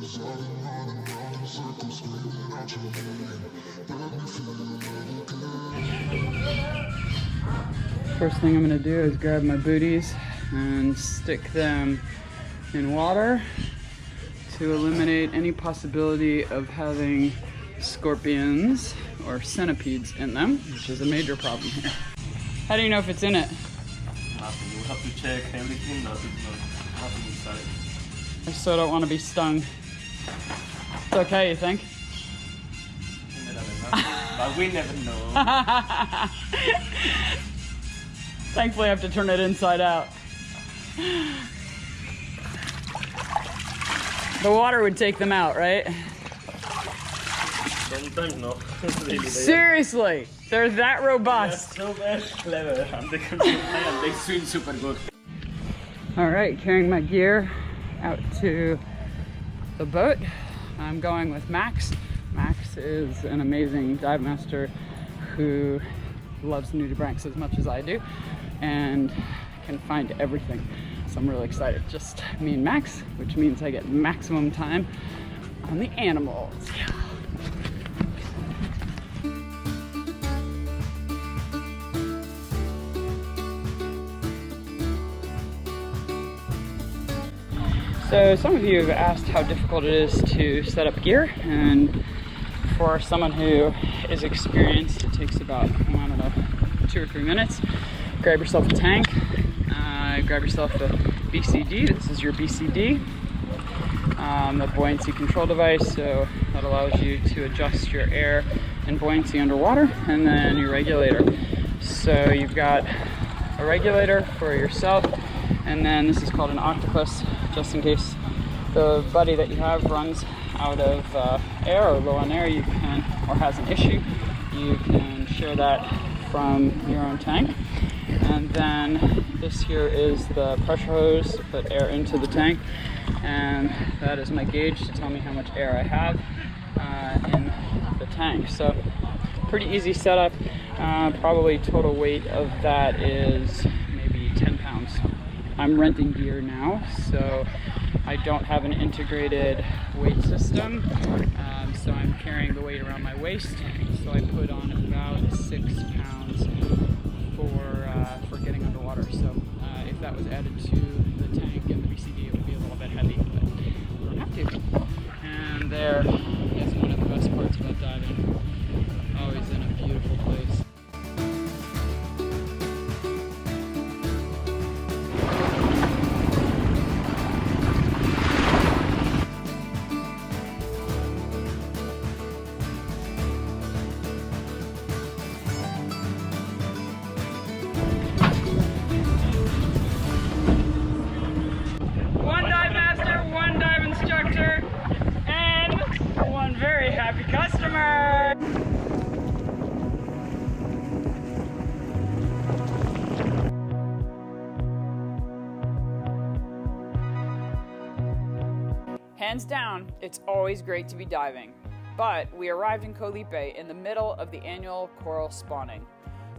First thing I'm gonna do is grab my booties and stick them in water to eliminate any possibility of having scorpions or centipedes in them, which is a major problem here. How do you know if it's in it? Nothing. You have to check everything. Nothing inside. I so don't want to be stung. It's okay, you think? But we never know. Thankfully, I have to turn it inside out. The water would take them out, right? Sometimes no. Seriously, they're that robust. They're so very clever. And they swim super good. All right, carrying my gear out to the boat. I'm going with Max. Max is an amazing dive master who loves nudibranchs as much as I do and can find everything. So I'm really excited. Just me and Max, which means I get maximum time on the animals. So some of you have asked how difficult it is to set up gear, and for someone who is experienced, it takes about, I don't know, 2 or 3 minutes. Grab yourself a tank, grab yourself a BCD. This is your BCD, the buoyancy control device, so that allows you to adjust your air and buoyancy underwater, and then your regulator. So you've got a regulator for yourself, and then this is called an octopus, just in case the buddy that you have runs out of air or low on air, you can, or has an issue, you can share that from your own tank. And then this here is the pressure hose to put air into the tank, and that is my gauge to tell me how much air I have in the tank. So pretty easy setup. Probably total weight of that is maybe 10 pounds. I'm renting gear now, so I don't have an integrated weight system, so I'm carrying the weight around my waist. So I put on about 6 pounds for getting underwater. So if that was added to the tank and the BCD, it would be a little bit heavy, but we don't have to. And there is one of the best parts about diving. Always in a beautiful place. Happy customer! Hands down, it's always great to be diving. But we arrived in Koh Lipe in the middle of the annual coral spawning.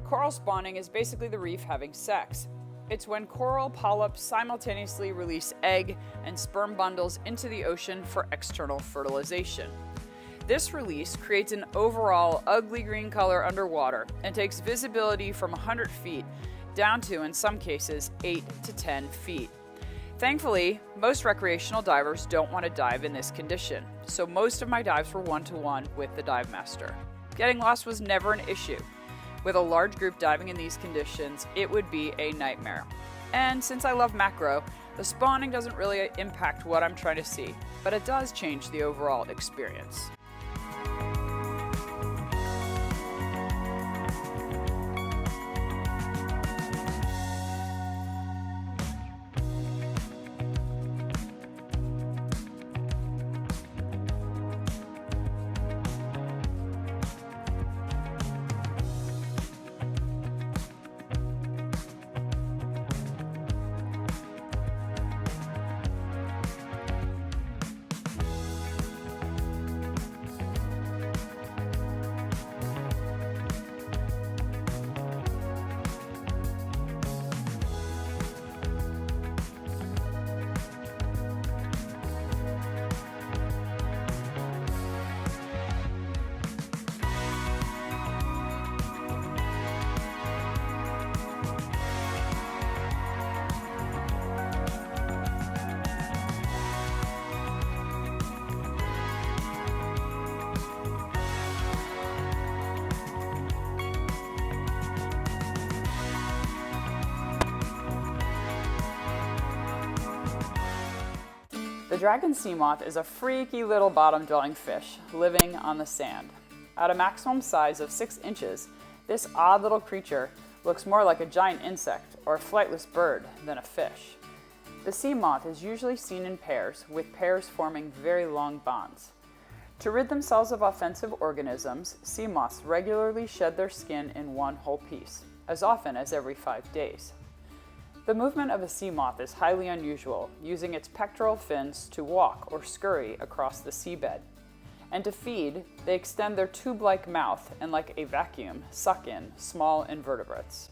Coral spawning is basically the reef having sex. It's when coral polyps simultaneously release egg and sperm bundles into the ocean for external fertilization. This release creates an overall ugly green color underwater and takes visibility from 100 feet down to, in some cases, 8 to 10 feet. Thankfully, most recreational divers don't want to dive in this condition, so most of my dives were one-to-one with the dive master. Getting lost was never an issue. With a large group diving in these conditions, it would be a nightmare. And since I love macro, the spawning doesn't really impact what I'm trying to see, but it does change the overall experience. The Dragons Seamoth is a freaky little bottom-dwelling fish living on the sand. At a maximum size of 6 inches, this odd little creature looks more like a giant insect or a flightless bird than a fish. The sea moth is usually seen in pairs, with pairs forming very long bonds. To rid themselves of offensive organisms, sea moths regularly shed their skin in one whole piece, as often as every 5 days. The movement of a sea moth is highly unusual, using its pectoral fins to walk or scurry across the seabed. And to feed, they extend their tube-like mouth and, like a vacuum, suck in small invertebrates.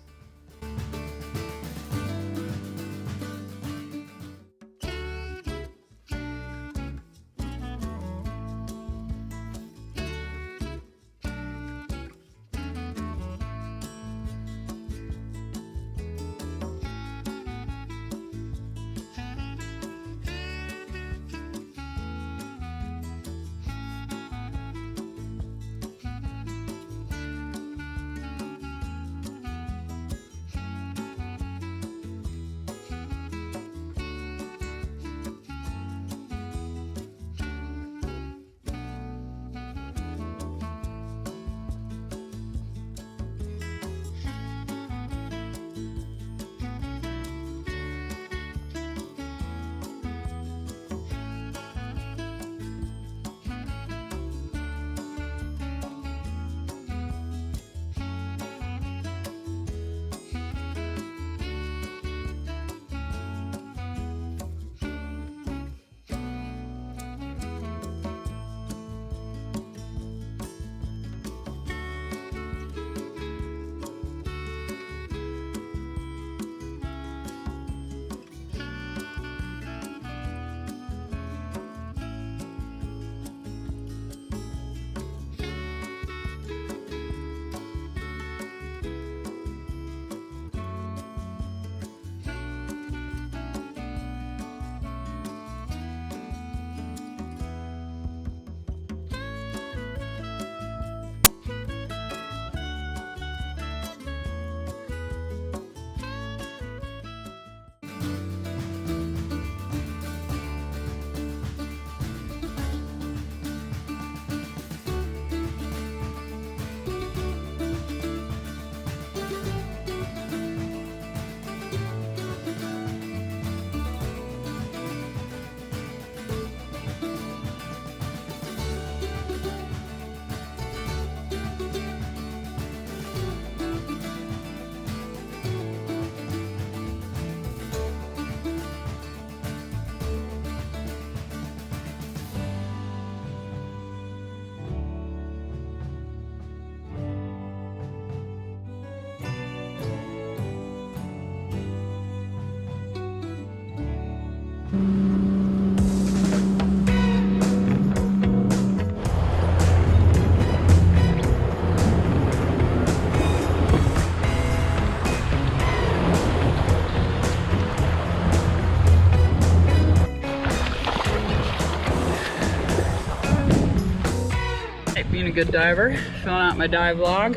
Being a good diver, filling out my dive log.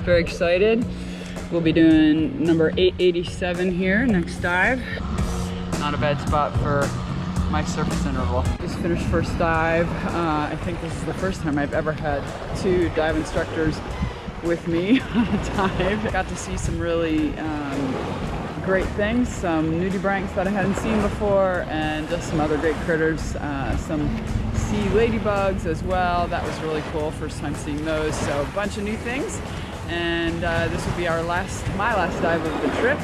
Very excited. We'll be doing number 887 here, next dive. Not a bad spot for my surface interval. Just finished first dive. I think this is the first time I've ever had 2 dive instructors with me on a dive. Got to see some really great things, some nudibranchs that I hadn't seen before, and just some other great critters, some sea ladybugs as well. That was really cool, first time seeing those. So a bunch of new things, and this will be my last dive of the trip.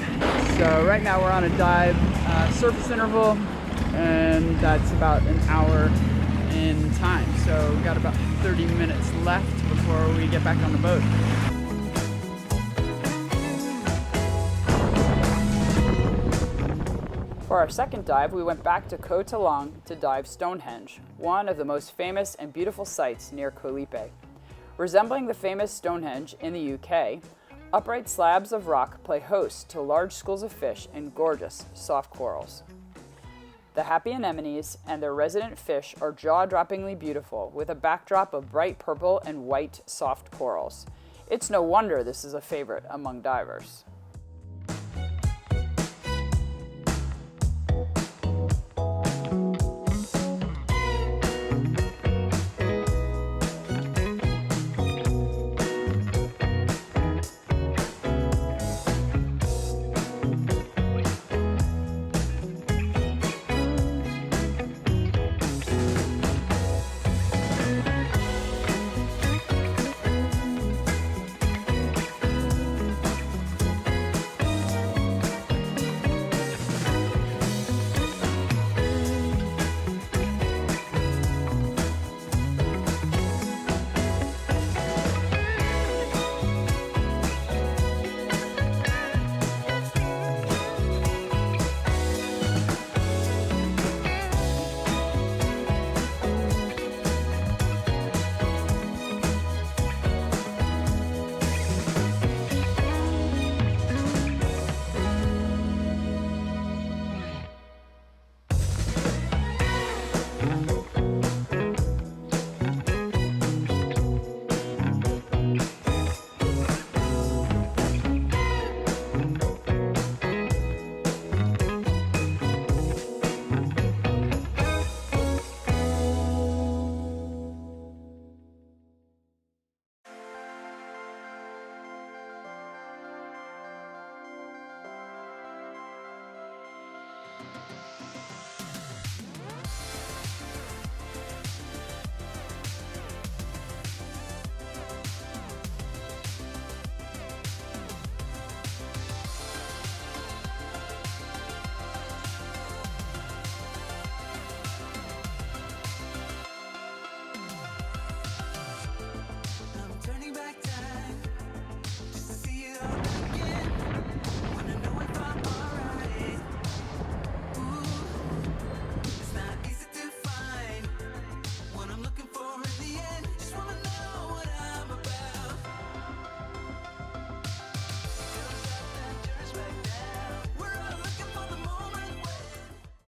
So right now we're on a dive surface interval, and that's about an hour in time. So we've got about 30 minutes left before we get back on the boat. For our second dive, we went back to Koh Lipe to dive Stonehenge, one of the most famous and beautiful sites near Koh Lipe. Resembling the famous Stonehenge in the UK, upright slabs of rock play host to large schools of fish and gorgeous soft corals. The happy anemones and their resident fish are jaw-droppingly beautiful, with a backdrop of bright purple and white soft corals. It's no wonder this is a favorite among divers.